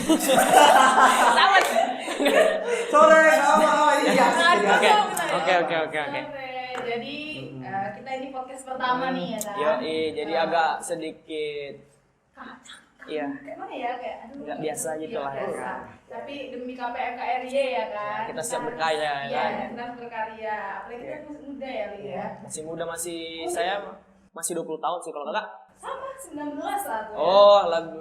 Sama. Sore, kawan. Iya. Oke. Jadi kita ini podcast pertama nih ya kan. Jadi agak sedikit iya. Kayak mana ya kayak aduh. Nggak biasa gitu lah ya. Biasa. Tapi demi KPMKRY ya kan. Kita siap berkarya ya Iya, kan. kita harus berkarya. Apalagi kita masih muda ya, Li ya. Masih muda saya masih 20 tahun sih kalau kakak. Sama 19 lah tuh. Oh, lagu.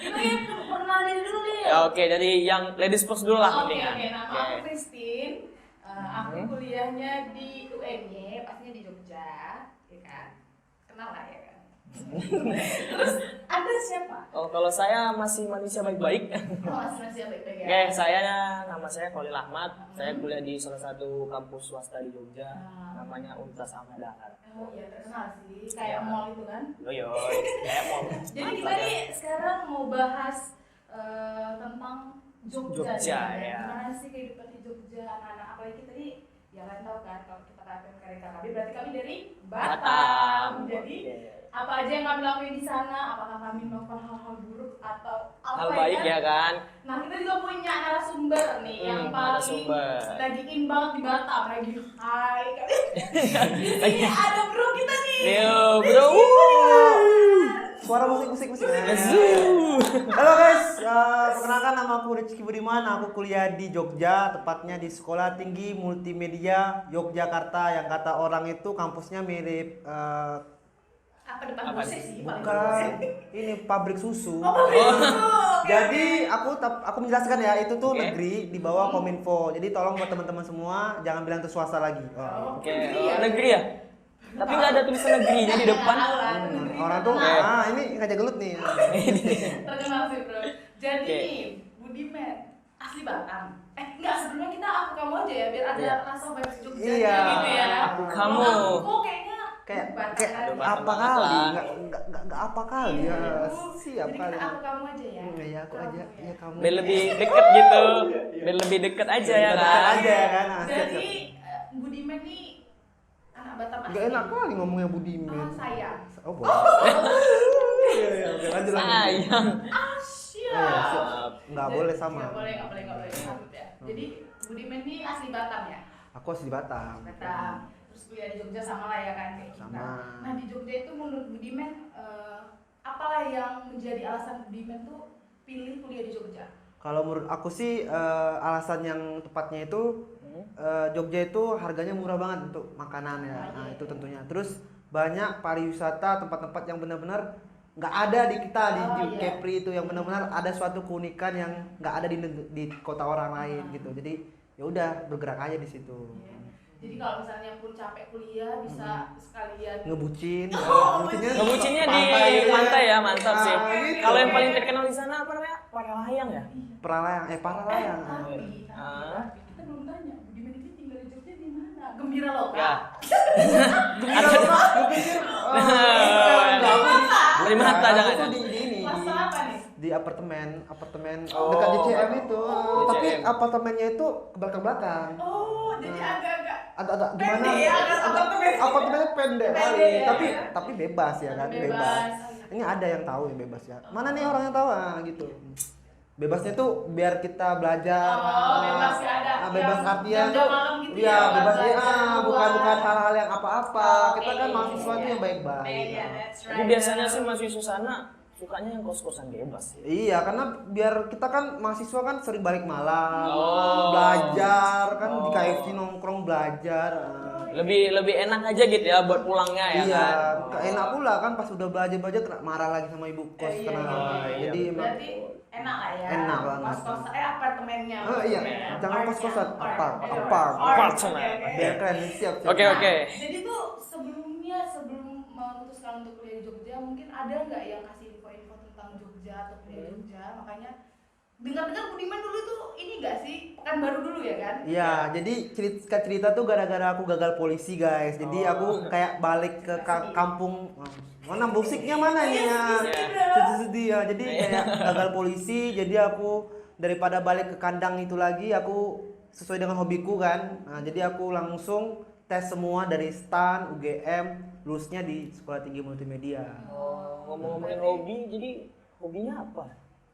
Ini pernah dari dulu nih. Ya oke, jadi yang ladies first dulu lah Oke, mendingan. nama aku Christine. Aku kuliahnya di UNY, pastinya di Jogja, ya kan? Kenal lah ya kan? Terus Anda siapa? Oh, kalau saya masih manusia baik-baik. Oh, masih baik-baik ya? Oke, nama saya Khalil Ahmad. Saya kuliah di salah satu kampus swasta di Jogja. Namanya Untas Ahmad Dahlan. Oh iya, terkenal sih. Kayak mall itu kan? Yo, kayak mau. Jadi kita nih sekarang mau bahas tentang Jogja ya. Gimana sih kehidupan di Jogja, anak-anak apalagi tadi ya kalian tahu kan kalau kita KPMKRY berarti kami dari Batam. Jadi apa aja yang kami lakuin di sana, apakah kami melakukan hal-hal buruk atau apa Hal baik ya kan? Nah kita juga punya narasumber nih yang paling lagi in banget di Batam, lagi high kan. Di sini ada bro kita nih. Yo bro. Suara musik. Halo guys, perkenalkan nama aku Rizky Budiman. Aku kuliah di Jogja, tepatnya di Sekolah Tinggi Multimedia Yogyakarta. Yang kata orang itu kampusnya mirip Apa depan musik sih? bukan ini pabrik susu. Jadi Jadi aku menjelaskan ya, itu tuh negeri di bawah Kominfo. Jadi tolong buat teman-teman semua jangan bilang itu swasta lagi. Oke, negeri ya? Tapi nggak ada tulisan negerinya di depan. Orang tuh ini ngajak gelut nih. terkenal sih bro. Jadi nih Budiman asli Batam. Enggak, sebelumnya kita aku kamu aja ya biar ada rasa vibes Jogja Iya, gitu ya. aku kamu. Aku kayaknya kayak Batam. apa kali nggak apa kali ya, siap Jadi kali. kita aku kamu aja ya. Ya aku aja, ya kamu. Biar lebih deket gitu. Biar lebih deket aja ya Dekat kan? aja ya kan. Jadi Budiman nih anak Batam asli. Nggak enak kali ngomongnya Budiman. Sayang. Oh boleh. Iya, oke, lanjut. Sayang. Siap. Nggak boleh sama. Nggak boleh. Sabut ya. Jadi Budiman nih asli Batam ya. Aku asli Batam. Terus kuliah di Jogja sama lah ya kan kayak kita. Sama. Nah di Jogja itu menurut Budiman apalah yang menjadi alasan Budiman tuh pilih kuliah di Jogja? Kalau menurut aku sih alasan yang tepatnya itu Jogja itu harganya murah banget untuk makanan ya. Nah itu tentunya. Terus banyak pariwisata, tempat-tempat yang benar-benar nggak ada di kita di Kepri itu, yang benar-benar ada suatu keunikan yang nggak ada di kota orang lain gitu. Jadi ya udah bergerak aja di situ. Jadi kalau misalnya pun capek kuliah bisa sekalian Ngebucin. Ngebucinnya di pantai ya, mantap sih. Gitu. Kalau yang paling terkenal di sana apa namanya? Paralayang ya? Paralayang. Tapi kita belum tanya Budiman itu tinggal di Jogja di mana? Gembira loh Ya. Ada Dari mata jangan. Itu di ini Masa apa nih? di apartemen dekat JCM itu. Tapi apartemennya itu ke belakang. Oh, jadi agak gimana? Pendek ya, Apartemennya pendek kali, ya. tapi bebas ya kan, bebas. Ini ada yang tahu ya bebas ya. Mana nih orang yang tahu gitu. Bebasnya tuh biar kita belajar. Bebas ya ada. Bebas artian jam-jam malam gitu iya, bebas ya. belajar Bukan keluar. hal-hal yang apa-apa. Kita kan mahasiswa tuh yang baik-baik. Iya, that's right. Tapi biasanya sih mahasiswa sana sukanya yang kos-kosan bebas. Iya, karena biar kita kan mahasiswa kan sering balik malam, belajar kan di KFC nongkrong belajar. Lebih enak aja gitu ya buat pulangnya ya Iya, kan. enak pula kan pas udah belajar kena marah lagi sama ibu kos Jadi berarti enak lah ya. Enak banget. Kos-kos apartemennya. Oh iya, jangan kos-kosan, apartemen. Biar keren, siap. Oke. Jadi tuh sebelum memutuskan untuk kuliah di Jogja, mungkin ada nggak yang kasih info-info tentang Jogja atau kuliah di Jogja? Makanya dengar-dengar Budiman dulu tuh ini nggak sih, kan baru dulu ya kan? Iya, jadi cerita tuh gara-gara aku gagal polisi guys. Jadi aku kayak balik ke kampung. Mana musiknya mana nih ya? Sedih ya. Jadi kayak gagal polisi. Jadi aku daripada balik ke kandang itu lagi, aku sesuai dengan hobiku kan. Nah, jadi aku langsung tes semua dari STAN, UGM, lulusnya di Sekolah Tinggi Multimedia. Ngomong-ngomongin hobi, jadi Hobinya apa?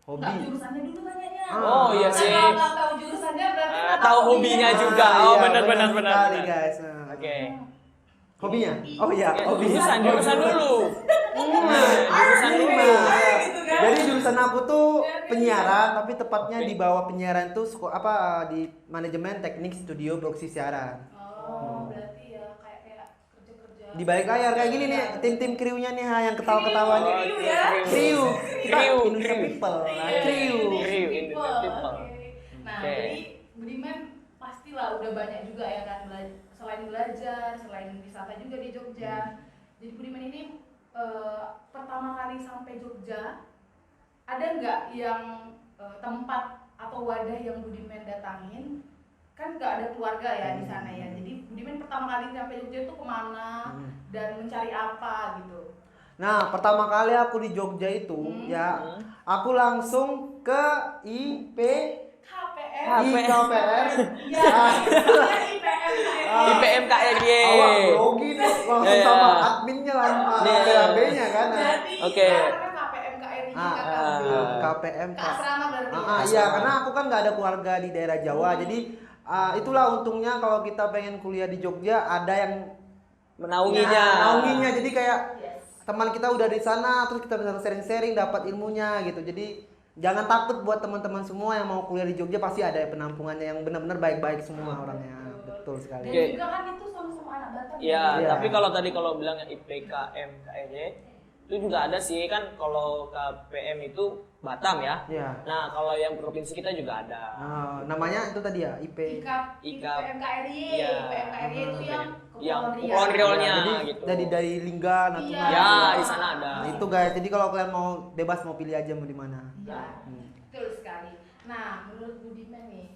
Hobi. Nggak, jurusannya dulu tanyanya. Oh, iya sih. Kalau nggak tahu jurusannya berarti nggak Tahu hobinya juga. Oh, Iya, benar sekali, benar. guys. Oke. Hobinya? Oh iya, hobi. Jurusan dulu. Jurusan dulu. Gitu kan. Jadi jurusan aku tuh penyiaran, tapi tepatnya di bawah penyiaran tuh di manajemen teknik studio produksi siaran. Oh, berarti ya kayak kerja-kerja. Di balik layar kayak gini nih, tim-tim kriunya nih yang ketawa-ketawa nih. Kriu ya. Kriu. Kita Kriu. Indonesia people. Kriu. Kriu. People. Oke. Nah, Oke. jadi Budiman pastilah udah banyak juga ya kan selain belajar, selain wisata juga di Jogja. Jadi Budiman ini pertama kali sampai Jogja, ada nggak yang tempat atau wadah yang Budiman datangin? Kan nggak ada keluarga ya di sana ya. Jadi Budiman pertama kali sampai Jogja itu kemana dan mencari apa gitu? Nah, pertama kali aku di Jogja itu ya, aku langsung ke KPR. IKPR. Ya, IPM. IPM KRY. Awak grogi nih, langsung Iya. sama adminnya lama PAB-nya kan. Jadi Oke. karena KPM KRI KPM ke asrama berarti. iya, karena aku kan nggak ada keluarga di daerah Jawa, jadi itulah untungnya kalau kita pengen kuliah di Jogja ada yang Menaunginya. naunginya, jadi kayak Yes. teman kita udah di sana, terus kita bisa sharing-sharing dapat ilmunya gitu. Jadi jangan takut buat teman-teman semua yang mau kuliah di Jogja, pasti ada penampungannya yang benar-benar baik-baik semua orangnya. Betul Dan sekali. Oke. juga kan itu sama-sama anak Batam. Iya, Iya. tapi kalau tadi bilangnya IPKM KRY itu juga ada sih kan, kalau KPM itu Batam ya. Iya. Nah, kalau yang provinsi kita juga ada. Namanya itu tadi ya IP. IPM KRI. Iya. IPM KRI itu yang Kepulauan Riau-nya Jadi gitu. dari Lingga, Natuna. Iya. Ya, di sana ada. Nah, itu guys. Jadi kalau kalian mau bebas mau pilih aja mau di mana. Iya, betul sekali. Nah, menurut Budiman nih,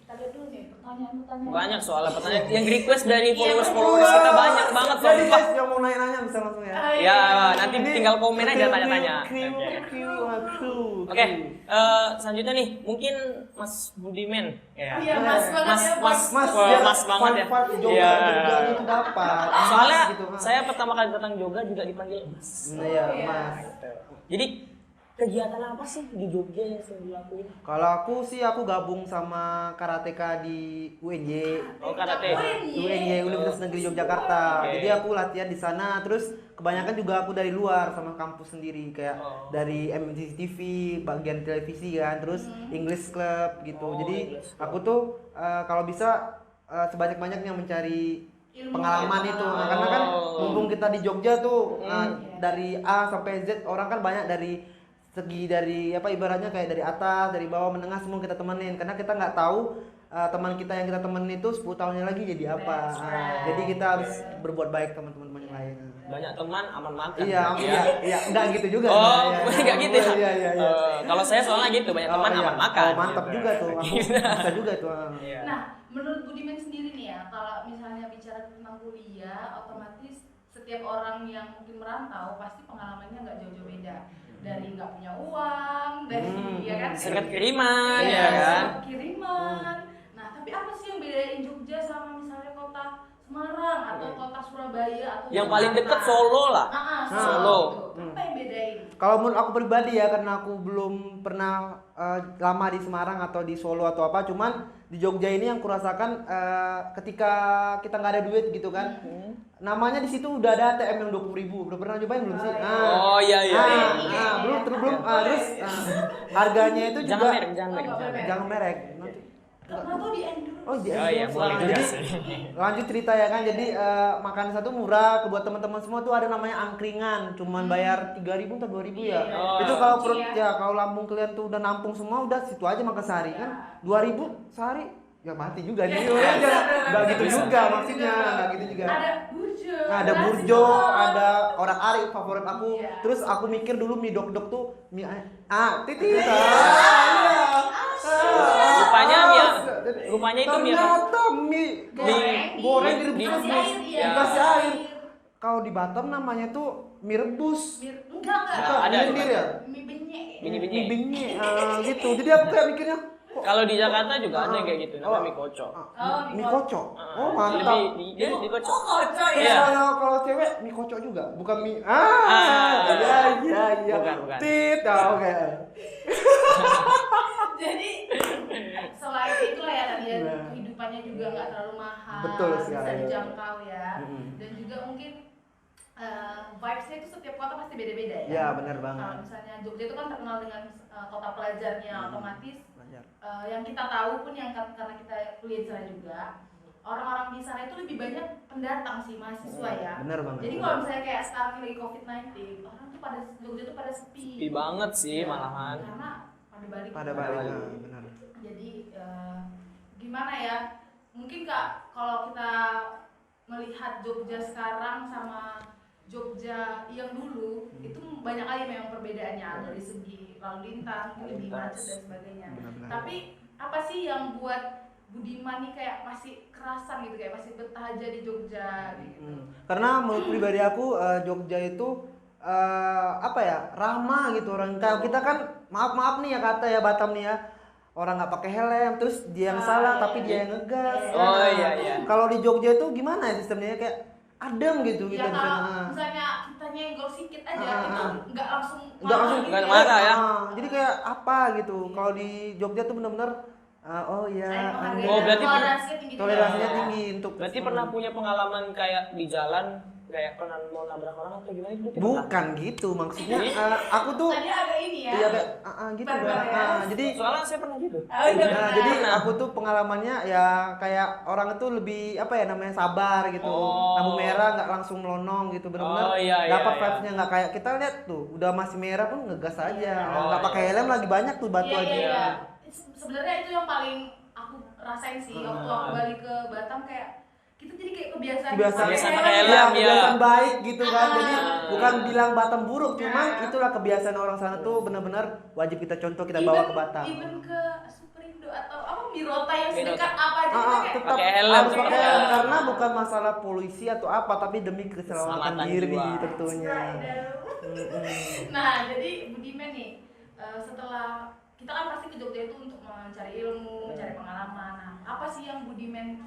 kita lihat dulu nih pertanyaan-pertanyaan. Banyak soalnya pertanyaan yang request dari followers kita banyak banget Jadi sumpah. guys yang mau nanya-nanya bisa langsung ya. Ya, nanti tinggal komen aja tanya-tanya. Oke, selanjutnya nih mungkin Mas Budiman. Ya. Iya, Mas banget Mas, ya, Mas, Mas, Mas banget ya. Jogja Iya. itu dapat. Soalnya gitu. saya pertama kali datang Jogja juga dipanggil Mas. Iya, Iya. Mas. Jadi kegiatan apa sih di Jogja yang sering dilakuin? Kalau aku sih aku gabung sama karateka di UNY. Oh, karate. UNY Universitas Negeri Yogyakarta. Oke. Jadi aku latihan di sana, terus kebanyakan juga aku dari luar sama kampus sendiri kayak dari MNC TV, bagian televisi kan, terus English Club gitu. Oh, Jadi English Club. aku tuh kalau bisa sebanyak-banyaknya mencari Ilmu. pengalaman itu. Nah, karena kan mumpung kita di Jogja tuh dari A sampai Z orang kan banyak dari segi dari apa ibaratnya kayak dari atas, dari bawah, menengah semua kita temenin karena kita nggak tahu teman kita yang kita temenin itu 10 tahunnya lagi jadi apa. That's right. Jadi kita harus berbuat baik teman-teman yang lain. Banyak teman aman makan. Iya, enggak gitu juga. Oh, Iya, enggak gitu ya? Iya. Kalau saya soalnya gitu, banyak teman iya. aman makan. Oh, mantap juga tuh. Aku bisa juga tuh. Iya. Nah, menurut Budiman sendiri nih ya, kalau misalnya bicara tentang kuliah, otomatis setiap orang yang mungkin merantau pasti pengalamannya nggak jauh-jauh beda. Dari nggak punya uang, dari ya kan? Singkat kiriman, Iya, ya kan? kiriman. Nah, tapi apa sih yang bedain Jogja sama misalnya kota Semarang atau kota Surabaya atau Yang paling Jakarta? dekat Solo lah. Solo. Solo. Apa yang bedain? Kalau menurut aku pribadi ya, karena aku belum pernah lama di Semarang atau di Solo atau apa, cuman di Jogja ini yang kurasakan ketika kita nggak ada duit gitu kan, namanya di situ udah ada ATM yang 20.000. Udah pernah cobain belum sih? Oh iya. Belum. Terus harganya itu Jangan juga merek, jangan merek. Oh, nggak boleh. jangan merek. Nanti Nggak tahu di endorse. Oh iya. Oh iya, boleh juga Jadi sih. lanjut cerita ya kan. Jadi makan satu murah. Buat teman-teman semua tuh ada namanya angkringan. Cuman bayar 3.000 atau 2.000 ya. Oh. Itu kalau perut Kunci ya kalau lambung kalian tuh udah nampung semua udah situ aja makan sehari kan. 2.000 sehari ya mati juga nih. Enggak gitu juga maksudnya, enggak gitu juga. Ada burjo. Nah, ada nasi burjo, goreng. ada orang Arif favorit aku. Iya. Terus aku mikir dulu mie dok-dok tuh mie titik. Rupanya itu mie apa? Ternyata mie goreng direbus dikasih air, iya. dikasih air. Kalau di Batam namanya tuh mie rebus. Enggak. Ada. Mie ya? Mie benyek. Benyek. Mie benyek, gitu. Jadi aku kayak mikirnya kok Kalau di Jakarta juga ada yang kayak gitu, namanya mie kocok. Mie kocok. Oh, mantap. Lebih di kocok. Oh, kocok ya. Iya. Kalau cewek mie kocok juga, bukan mie. Iya. Bukan. Tit. Oke. Jadi selain itu lah ya tadi ya, kehidupannya juga nggak terlalu mahal, Betul bisa sekali. dijangkau ya, dan juga mungkin vibes-nya itu setiap kota pasti beda-beda ya. Ya, benar banget. Kalau misalnya Jogja itu kan terkenal dengan kota pelajarnya, otomatis Belajar. yang kita tahu pun yang karena kita kuliah di sana juga, orang-orang di sana itu lebih banyak pendatang sih, mahasiswa ya. Benar banget. Jadi kalau misalnya kayak sekarang lagi COVID-19, orang tuh pada Jogja tuh pada sepi. Sepi banget sih Ya, malahan. karena pada balik. Benar. Jadi gimana ya? Mungkin Kak, kalau kita melihat Jogja sekarang sama Jogja yang dulu, itu banyak kali memang perbedaannya dari segi lalu lintas, mungkin lebih macet dan sebagainya. Benar-benar. Tapi apa sih yang buat Budiman nih kayak masih kerasan gitu, kayak masih betah aja di Jogja gitu? Karena menurut pribadi aku Jogja itu apa ya, ramah gitu orang. Kalau kita kan maaf nih ya kata ya Batam nih ya, orang nggak pakai helm, terus dia yang salah tapi dia yang ngegas. Oh, Nah, iya. Kalau di Jogja itu gimana ya sistemnya, kayak adem gitu Ya kita di kalau sana. misalnya kita nyenggol sedikit aja, itu nggak langsung Nggak langsung marah nggak gitu marah ya. Jadi kayak apa gitu. Kalau di Jogja tuh benar-benar oh ya, Saya menghargai Oh, berarti toleransinya tinggi. toleransinya juga. tinggi untuk. Berarti pernah punya pengalaman kayak di jalan, kayak pernah mau nabrak orang atau gimana itu? Bukan gitu maksudnya. Aku tuh Tadi agak ini ya. iya kayak gitu Barbar kan. ya. Jadi Soalnya saya pernah gitu. Oh, iya, nah, benar. jadi aku tuh pengalamannya ya kayak orang itu lebih apa ya namanya, sabar gitu. Oh. Lampu merah nggak langsung melonong gitu, benar-benar Oh, iya, dapat iya. vibes-nya, nggak kayak kita lihat tuh udah masih merah pun ngegas aja. Oh, Nggak pakai iya. helm lagi banyak tuh batu aja. Iya. Sebenarnya itu yang paling aku rasain sih waktu aku balik ke Batam, kayak kita jadi kayak kebiasaan Kebiasaan pakai helm, iya, ya. kebiasaan baik gitu kan. Jadi Ah. bukan bilang Batam buruk, cuman Nah. itulah kebiasaan orang sana tuh benar-benar wajib kita contoh, kita bawa ke Batam. Even ke Superindo atau apa Mirota yang Mirota. sedekat apa aja kita kayak Tetap Pakai helm, harus pakai pakai helm. helm karena bukan masalah polisi atau apa, tapi demi keselamatan Keselamatan diri jiwa. tentunya. Nah, jadi Budiman nih, setelah kita kan pasti ke Jogja itu untuk mencari ilmu, mencari pengalaman. Nah, apa sih yang Budiman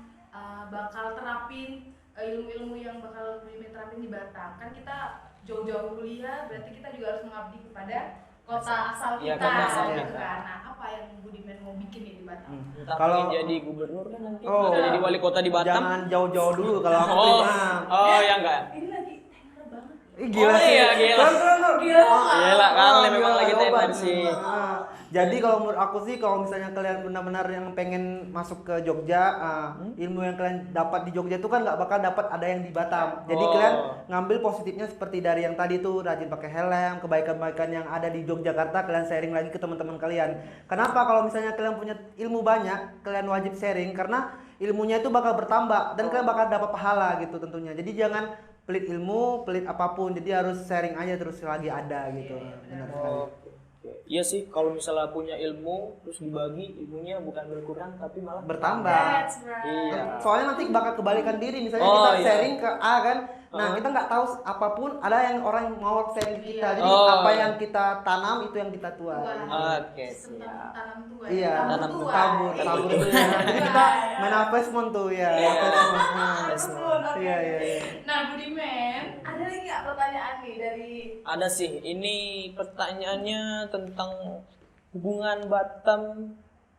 bakal terapin, ilmu-ilmu yang bakal Budiman terapin di Batam? Kan kita jauh-jauh kuliah, berarti kita juga harus mengabdi kepada kota asal Iya, kita, kota asal gitu kita. kan. Nah, apa yang Budiman mau bikin nih di Batam? Entah Kalau- pengen jadi gubernur kan nanti. Oh. Atau jadi wali kota di Batam. Jangan jauh-jauh dulu kalau aku Oh, terima. oh ya enggak. Ini lagi tenar banget. Gila Oh, sih. iya, gila. Keren. Gila. Gila kali memang gila, lagi hebat. tenar sih. Jadi kalau menurut aku sih, kalau misalnya kalian benar-benar yang pengen masuk ke Jogja, ilmu yang kalian dapat di Jogja itu kan nggak bakal dapat ada yang di Batam. Jadi Oh. kalian ngambil positifnya seperti dari yang tadi tuh, rajin pakai helm, kebaikan-kebaikan yang ada di Yogyakarta kalian sharing lagi ke teman-teman kalian. Kenapa? Kalau misalnya kalian punya ilmu banyak, kalian wajib sharing karena ilmunya itu bakal bertambah dan kalian bakal dapat pahala gitu tentunya. Jadi jangan pelit ilmu, pelit apapun. Jadi harus sharing aja terus lagi ada gitu. Benar sekali. Iya sih, kalau misalnya punya ilmu terus dibagi, ilmunya bukan berkurang tapi malah Bertambah. That's right. Iya. Soalnya nanti bakal kebalikan diri, misalnya Oh, kita iya. sharing ke A kan, nah kita nggak tahu apapun, ada yang orang yang mau sharing ke kita, jadi Oh, apa iya. yang kita tanam itu yang kita tuai. Oke, siap. Tanam tua. Iya, Tanam tua. tabur itu. Jadi kita main investment tuh ya, investment. Iya. Nah, Budiman, ada lagi nggak pertanyaan nih dari Ada sih, ini pertanyaannya tentang hubungan Batam,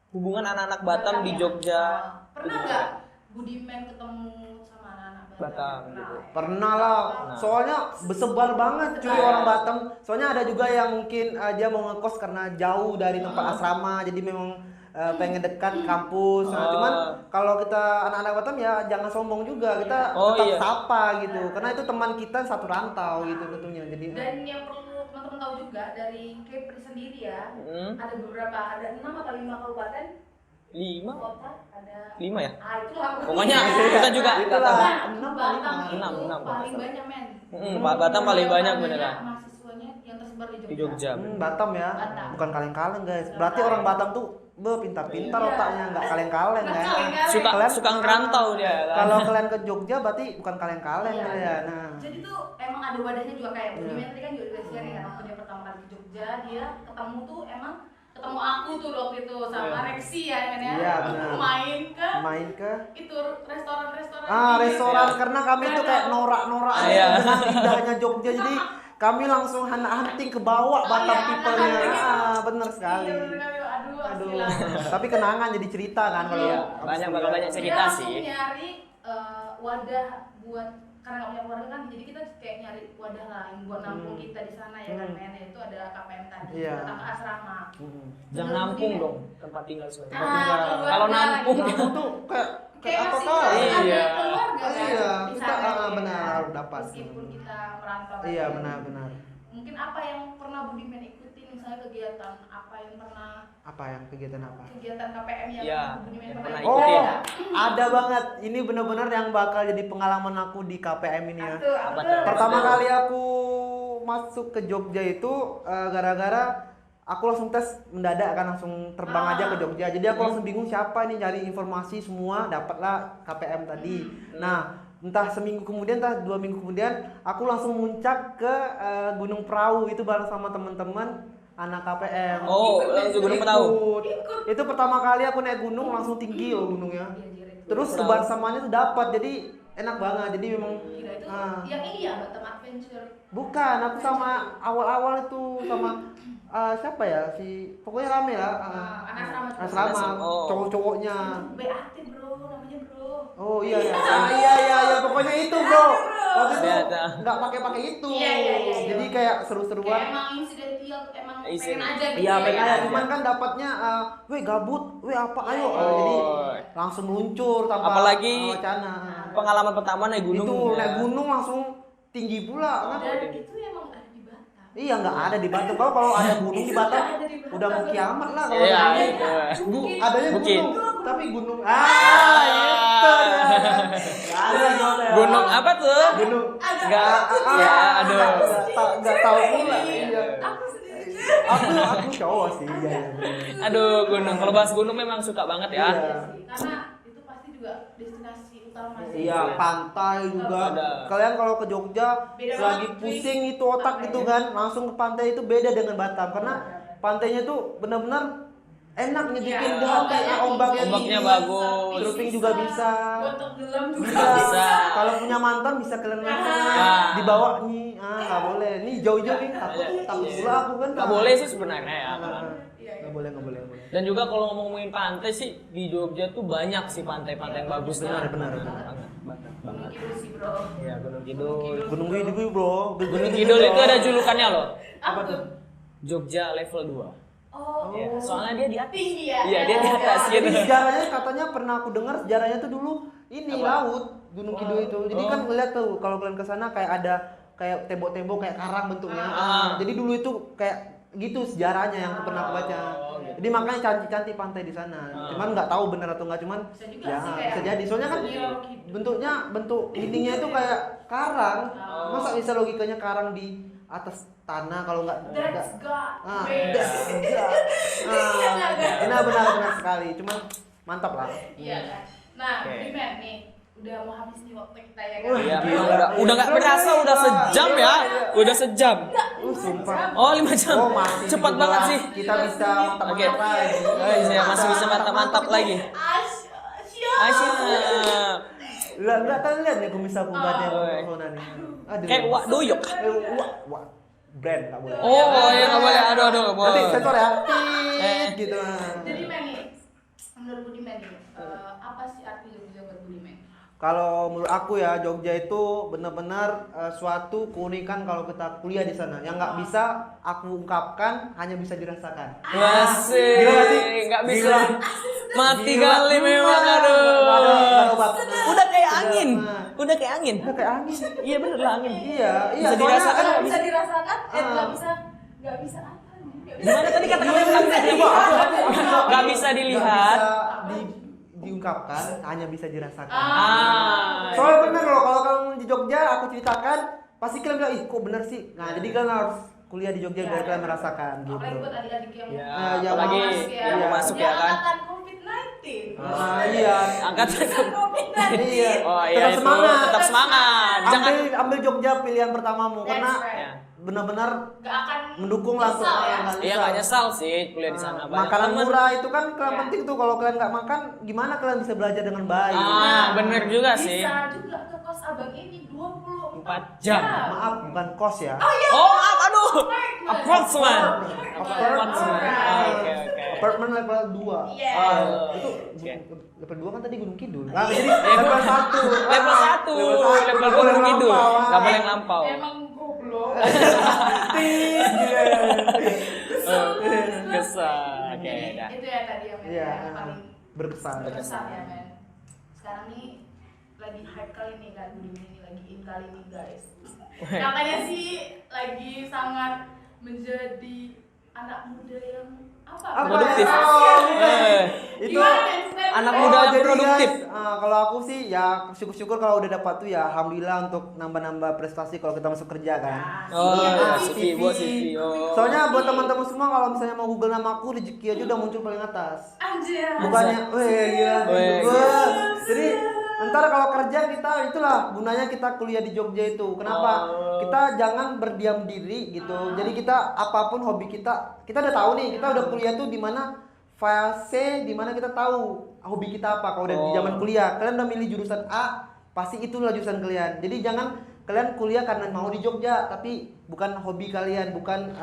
hubungan anak-anak Batam di ya? Jogja. Pernah nggak Budiman ketemu sama anak-anak Batam, Pernah. gitu. Pernah lah, soalnya bersebar banget cuy orang Batam. Soalnya ada juga yang mungkin dia mau ngekos karena jauh dari tempat asrama, jadi memang pengen dekat kampus. Nah, cuman kalau kita anak-anak Batam ya jangan sombong juga, kita Oh, tetap iya. sapa gitu, karena itu teman kita satu rantau gitu tentunya. Jadi Dan yang perlu teman-teman tahu juga dari Kepri sendiri ya, ada 6 atau 5 kabupaten 5? kota, ada 5 ya? itulah Pokoknya kita juga itulah Nah, 6 Batam Enam, itu enam, paling Batam. banyak men. Batam paling banyak beneran. Mahasiswanya yang tersebar di Jogja. Di Jogja. Batam ya, Batam. bukan kaleng-kaleng guys. Berarti orang Batam tuh pintar-pintar Iya. otaknya, nggak kaleng-kaleng ya. Suka ngerantau dia. Kan? Kalau kalian ke Jogja berarti bukan kaleng-kaleng Iya. ya. Nah, Jadi tuh emang ada wadahnya juga kayak Budiman tadi kan juga sharing kan waktu dia pertama kali ke Jogja, dia ketemu tuh emang ketemu aku tuh waktu itu sama Rexi ya men ya. Iya, benar. Main ke ke itu restoran-restoran. restoran karena kami tuh kayak norak-norak Iya. dengan indahnya Jogja, jadi kami langsung hunting ke bawah Batam iya, people-nya. hunting. Bener sekali. Iya, bener kali. Aduh, Aduh. asli. Tapi kenangan jadi cerita kan kalau Iya, abis banyak kuliah. banyak cerita Kita langsung sih. nyari wadah buat, karena nggak punya keluarga kan, jadi kita kayak nyari wadah lain buat nampung kita di sana ya kan men. Itu ada KPM tadi, Iya. datang ke asrama. Jangan nampung dong tempat tinggal sebenarnya. keluarga Kalau nampung lagi. Nampung tuh kayak apa masih kah? Iya. ada keluarga kan Iya, di kita sana ya benar kan? harus dapat. Meskipun kita merantau. Iya, benar-benar. Mungkin apa yang pernah Budiman ikutin, misalnya kegiatan apa yang pernah, Apa yang kegiatan apa? kegiatan KPM yang Iya, Budiman yang pernah pernah ikutin? ikutin. ya? Ada banget. Ini benar-benar yang bakal jadi pengalaman aku di KPM ini ya. Apa Apa tuh? tuh? Pertama kali aku masuk ke Jogja itu gara-gara aku langsung tes mendadak kan, langsung terbang aja ke Jogja. Jadi aku langsung bingung siapa nih, cari informasi semua, dapatlah KPM tadi. Nah, entah seminggu kemudian, entah 2 minggu kemudian, aku langsung muncak ke Gunung Perahu itu bareng sama teman-teman anak KPM. Oh, langsung Gunung Perahu. Ikut. Itu pertama kali aku naik gunung, langsung tinggi loh gunungnya. Iya, Terus kebersamanya tuh dapat, jadi enak banget. Jadi memang Gila, itu ah. yang ini ya Batam Adventure. Bukan, aku sama awal-awal itu sama siapa ya, pokoknya rame lah. Anak Asrama, Oh. cowok-cowoknya. BAT bro, namanya bro. Oh iya ya. Iya, pokoknya itu bro. Waktu itu Biasa. nggak pakai itu. Iya. Jadi kayak Kayak seru-seruan. emang insidental, emang Isi. pengen aja gitu. Iya, ya pengen kan? aja. Cuman kan dapatnya, weh gabut, weh apa, ayo. Oh. Jadi langsung meluncur tanpa Apalagi wacana. Pengalaman pertama naik gunung. Itu ya. naik gunung langsung tinggi pula kan. Dan itu emang ada di Batam. Iya, nggak ada di Batam. Kalau ada gunung di Batam Ada di Batam. udah mau kiamat lah kalau Iya. ada. Iya. Adanya Bukit. gunung, tapi gunung itu dia. Nggak ada soalnya. Gunung apa tuh? Gunung Enggak. Ya, aduh. nggak tahu pula. Iya. Aku sendiri. Aku cowok sih. Iya. Aduh, gunung. Kalau bahas gunung memang suka banget ya. Iya. Karena itu pasti juga destinasi utama sih. Iya, pantai juga. Ada. Kalian kalau ke Jogja Beda lagi banget, pusing cuy. itu otak Pantai. gitu kan, langsung ke pantai itu beda dengan Batam karena pantainya tuh benar-benar enak nyedikin Iya, di hati. Ombaknya Ombaknya tinggi. bagus. Surfing juga bisa. Untuk gelam juga Bisa. Kalau punya mantan bisa kalian Ah. dibawa nih. Nggak boleh. Nih jauh-jauh nih takut pula aku kan. Nggak boleh sih sebenarnya ya. Nggak boleh. Dan juga kalau ngomongin pantai sih di Jogja tuh banyak sih pantai-pantai yang bagus. Benar. Banget. Gunung Kidul sih bro. Iya, Gunung Kidul. Gunung Kidul bro. Gunung Kidul itu ada julukannya loh. Apa tuh? Jogja level 2. Oh, Iya, soalnya dia di atas. tinggi ya. Iya, dia di atas Jadi gitu. sejarahnya katanya pernah aku dengar sejarahnya tuh dulu ini laut Gunung Kidul itu. Jadi kan ngeliat tuh kalau kalian kesana kayak ada kayak tembok-tembok kayak karang bentuknya. Jadi dulu itu kayak gitu sejarahnya yang pernah aku baca. gitu. Jadi makanya cantik-cantik pantai di sana. Cuman nggak tahu benar atau nggak, cuman Bisa juga ya sih kayak bisa jadi. Soalnya kan bentuknya bentuk itu kayak karang. Masa bisa logikanya karang di atas tanah kalau nggak That's God. benar sekali. Cuman mantap lah. Iya kan. Nah, Oke. Dimen nih, udah mau habis nih waktu kita ya kan. Wah, Iya, gila. udah nggak berasa, udah sejam ya. Udah sejam. Sumpah. Oh, 5 jam. Oh, masih Cepat juga. banget sih. Kita bisa mantap-mantap Oke. lagi. Iya, masih bisa mantap-mantap lagi. Asyik. Enggak kan lihat nih kumis aku banyak Oh. corona nih. Aduh. Kayak wak doyok. Wak. Brand enggak boleh. Oh, iya nggak boleh. Aduh, Nanti boleh. sensor ya. Eh. Gitu. Jadi Men nih, menurut Budiman nih, apa sih arti Jogja buat Budiman? Kalau menurut aku ya Jogja itu benar-benar suatu keunikan kalau kita kuliah di sana. Yang nggak bisa aku ungkapkan, hanya bisa dirasakan. Masih. Gila nggak sih? Nggak bisa. Gila. Mati Gila. kali memang, Nggak ada aduh. obat. Udah kayak angin. Nah. Udah kayak angin. Udah kayak angin. Iya bener lah angin. Iya. Bisa soalnya dirasakan. kan- Bisa dirasakan, Ah. nggak bisa apa nih? Gimana tadi kata-kata yang nggak bisa dilihat? Nggak bisa dilihat. Nggak bisa diungkapkan, hanya bisa dirasakan. Ah. Soalnya bener loh, kalau kamu di Jogja aku ceritakan, pasti kalian bilang, ih kok bener sih. Nah jadi kalian harus kuliah di Jogja biar kalian merasakan gitu. Apalagi buat adik-adik yang Ya, yang apalagi masuk yang mau masuk ya kan. angkatan COVID-19. Iya. Angkatan Iya. Oh iya, Tetap itu semangat. tetap semangat. Jangan Ambil Jogja pilihan pertamamu karena ya. benar-benar Gak akan mendukung langsung. nyesal ya. Iya nggak nyesal sih kuliah di sana. Banyak Makanan temen. murah itu kan kalian Iya. penting tuh. Kalau kalian nggak makan, gimana kalian bisa belajar dengan baik? Bener juga sih. Bisa juga ke kos abang ini 24 4 jam. Maaf, bukan kos ya. Oh maaf, aduh. Apartemen. Apartemen. Oke. Apartemen level 2. Iya. Itu Oke. level 2 kan tadi Gunung Kidul. Jadi level 1. Level 1. Level Gunung Kidul. Nggak boleh ngelampau. Emang goblok. Kesal. Oke, dah. Itu ya tadi yang Iya, yang paling berkesan. berkesan ya men. Sekarang nih lagi hype kali nih kan, ini lagi in kali nih guys. Katanya sih lagi sangat menjadi anak muda yang apa? Produktif. Itu Gimana, men? anak Oh, muda yang jadi produktif. guys, kalau aku sih ya syukur-syukur kalau udah dapat tuh ya alhamdulillah untuk nambah-nambah prestasi kalau kita masuk kerja kan. Oh, iya, CV buat CV. Oh. Soalnya buat teman-teman semua kalau misalnya mau Google nama aku rezeki aja udah muncul paling atas. Anjir. Bukannya, weh gila. Weh, Wah. Jadi ntar kalau kerja kita itulah gunanya kita kuliah di Jogja itu. Kenapa? Oh. Kita jangan berdiam diri gitu. Jadi kita apapun hobi kita udah tahu nih. Kita udah kuliah tuh di mana fase di mana kita tahu hobi kita apa. Kalau udah di zaman kuliah, kalian udah milih jurusan A, pasti itulah jurusan kalian. Jadi jangan kalian kuliah karena mau di Jogja, tapi bukan hobi kalian, bukan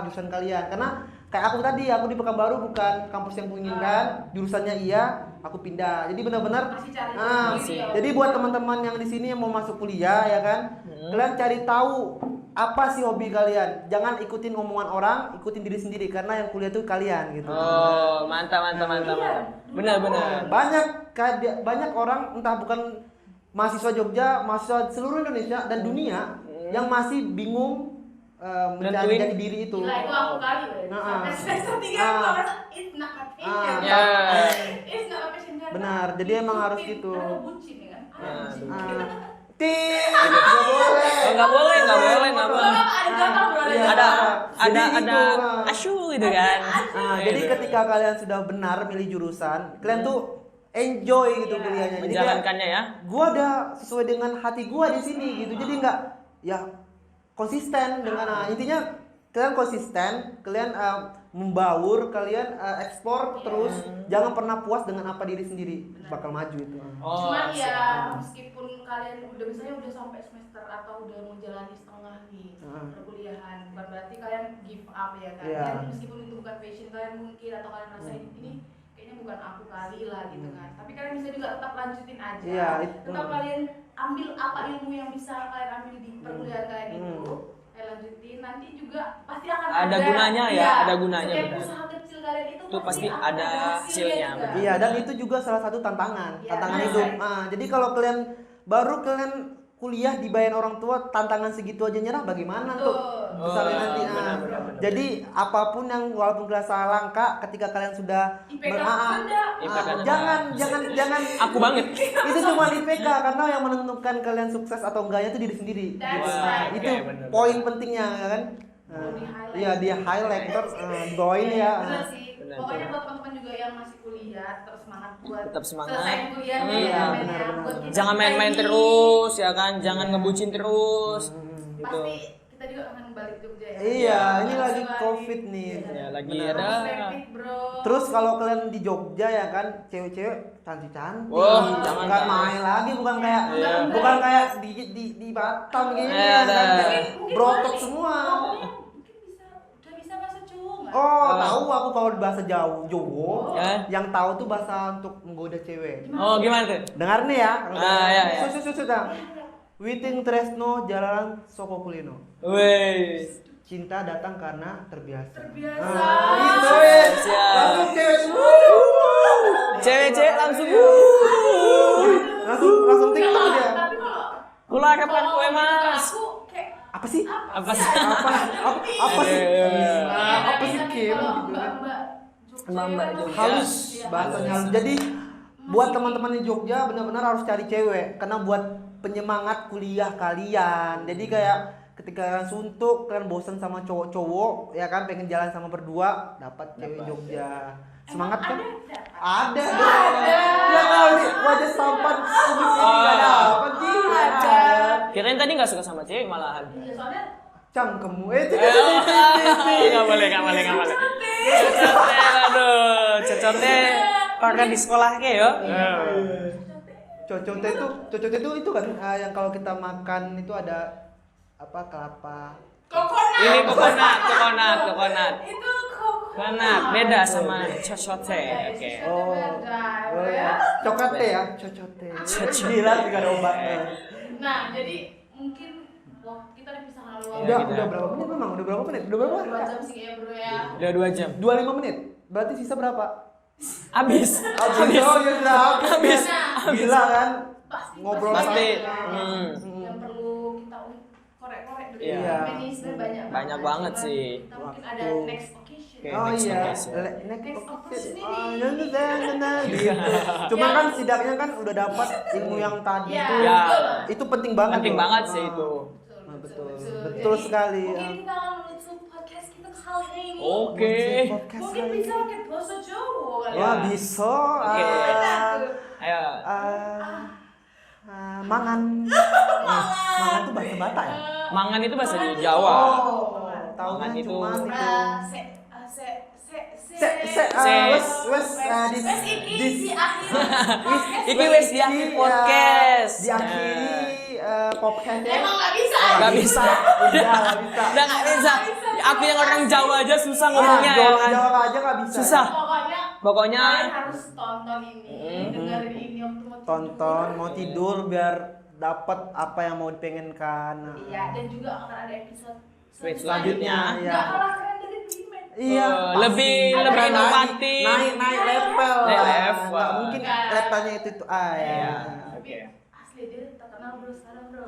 jurusan kalian. Karena kayak aku tadi, aku di Pekanbaru bukan kampus yang kuinginkan, jurusannya iya, aku pindah. Jadi benar-benar Masih cari Nah, ya. jadi buat teman-teman yang di sini yang mau masuk kuliah ya kan, kalian cari tahu apa sih hobi kalian. Jangan ikutin omongan orang, ikutin diri sendiri karena yang kuliah itu kalian gitu. Oh, mantap. Benar. Banyak orang entah bukan mahasiswa Jogja, mahasiswa seluruh Indonesia dan dunia yang masih bingung mencari Nentuin. jati diri itu. Gila itu aku kali ya. Sampai semester 3 aku merasa it's not my passion. Ya. It's not my passion. Benar, jadi emang harus gitu. Terlalu bucin ya kan? Nggak boleh. Ada gatal bro, Iya. Ada Jadi itu, asyu gitu kan. Jadi ketika kalian sudah benar milih jurusan, kalian tuh enjoy gitu kuliahnya. Jadi kayak, Menjalankannya ya. gua udah sesuai dengan hati gua di sini gitu. Jadi nggak ya konsisten dengan intinya kalian konsisten, kalian membaur, kalian ekspor terus, jangan pernah puas dengan apa diri sendiri, bakal maju itu. Oh, Cuman ya siap. meskipun kalian udah misalnya udah sampai semester atau udah mau jalani setengah nih perkuliahan, bukan berarti kalian give up ya kan. Iya. Kan meskipun itu bukan passion kalian mungkin atau kalian rasain ini kayaknya bukan aku kali lah gitu kan. Tapi kalian bisa juga tetap lanjutin aja. Iya, Tetap kalian ambil apa ilmu yang bisa kalian ambil di perkuliahan kalian itu. Lanjutin nanti juga pasti akan Ada gunanya ya, iya, ada gunanya, setiap benar. usaha kecil kalian itu Pasti akan ada hasilnya, juga. benar. Iya, dan itu juga salah satu tantangan Iya, hidup. benar. Jadi kalau kalian kalian kuliah dibayar orang tua, tantangan segitu aja nyerah, bagaimana Betul. tuh? Misalnya Oh, nanti. benar. Jadi apapun yang walaupun kerasa langka, ketika kalian sudah IPK rendah. IPK rendah. jangan Aku banget. itu cuma IPK karena yang menentukan kalian sukses atau enggaknya itu diri sendiri. That's Wah, right. Itu oke, benar. poin pentingnya ya kan. Perlu di-highlight. Iya, dia highlight terus dibawain ya. Benar sih. Benar, Pokoknya benar. buat teman-teman juga yang masih kuliah terus semangat buat Tetap semangat. selesai kuliahnya Iya, ya, men, benar, ya. benar. Buat kita Jangan main-main lagi. terus ya kan, jangan ngebucin terus. Gitu. Pasti kita juga akan balik Jogja ya. Iya, ini Pasti lagi balik. COVID nih. Ya lagi Benar. ada. Rapid, bro. Terus kalau kalian di Jogja ya kan, cewek-cewek cantik-cantik. Wah, jangan bukan kan. main lagi, bukan kayak Iya. bukan kayak di Batam gini Iya, ya kan. ada. Kayak brotok semua. Mungkin udah bisa bahasa Jawa nggak? Oh, tahu aku kalau bahasa Jawa, Ya. yang tahu tuh bahasa untuk menggoda cewek. Oh, gimana tuh? Dengar nih ya. Iya, iya. Sudah. Witing Tresno Jalanan Soko Kulino. Wes. Cinta datang karena terbiasa. Terbiasa. Itu ya. Siap. Langsung cewek semua. Cewek-cewek langsung. Langsung TikTok dia. Tapi kalau Pulang kapan kalau kue mas? aku kayak Apa sih? Apa sih? Apa sih? Apa sih Biasanya Kim? kalau Gitu kan. Mbak-mbak Jogja. Halus Iya, bahasanya halus. halus. Jadi buat teman-teman di Jogja benar-benar harus cari cewek karena buat penyemangat kuliah kalian. Jadi kayak ketika kalian suntuk, kalian bosan sama cowok-cowok, ya kan pengen jalan sama berdua, dapat cewek Jogja. Semangat kan? Ada. Ada dong. Ya kali wajah tampan kumis ini nggak ada apa sih? Ada. Kirain tadi nggak suka sama cewek malahan. Iya, soalnya Cangkemmu Nggak boleh. Cocotnya, aduh, cocotnya orang di sekolah ke yo. Cocotnya itu kan yang kalau kita makan itu ada apa kelapa. coconut. Ini coconut. Itu coconut. Coconut beda sama cocotnya. Oke. Oh, Ya. coklat teh ya, cocote. Cocote. Gila juga ada obatnya. Nah, jadi mungkin kita dipisahkan dulu. Udah berapa menit memang? Udah berapa menit? Udah berapa? 2 jam sih ya, bro ya. Udah 2 jam. 25 menit. Berarti sisa berapa? Habis. Oh, ya sudah habis. Nah, Gila kan? ngobrol Pasti. yang perlu kita korek-korek dari Iya. feminis banyak Banyak banget Cuman sih. kita mungkin ada Waktu. next occasion. Oke, Oh next iya, occasion. next occasion occasion. ini. Gitu. Cuma kan setidaknya kan udah dapat ilmu yang tadi Ya, itu. Ya. betul. Itu penting banget. Penting loh. banget sih Ah. itu. Betul Jadi, sekali, Mungkin ya. kita akan menutup podcast kita kali ini. Oke. Podcast Mungkin kali bisa ini. pakai bahasa Jawa kali Ya. Wah, bisa. Oke. Ayo. Mangan. Mangan tuh bahasa Batak ya? Mangan itu bahasa Jawa. Tahu Mangan kan itu. cuman itu. Iki wes di akhir podcast. Diakhiri podcast. Emang nggak bisa. Nggak bisa. Udah nggak bisa. Udah nggak bisa. Aku yang orang Jawa aja susah ngomongnya ya kan. Jawa aja nggak bisa. Susah. Pokoknya Pokoknya kalian harus tonton ini, dengerin ini waktu mau tidur. Tonton, mau tidur biar dapat apa yang mau dipengenkan. Iya, dan juga akan ada episode Selanjutnya. Iya. Nggak kalah keren dari Bimen. Iya, Oh, pasti. lebih Ada inovatif. naik level lah. Level. Nggak mungkin levelnya itu ya. Iya. Tapi asli dia terkenal bro sekarang bro.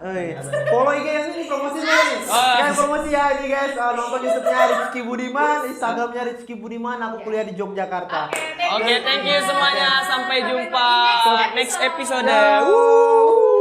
Follow IG yang ini promosinya nih. Oh. Guys, promosi ya ini guys. Nonton YouTube-nya Rizky Budiman, Instagram-nya Rizky Budiman. Aku kuliah di Yogyakarta. Oke, thank you semuanya. Sampai jumpa next episode. Woo.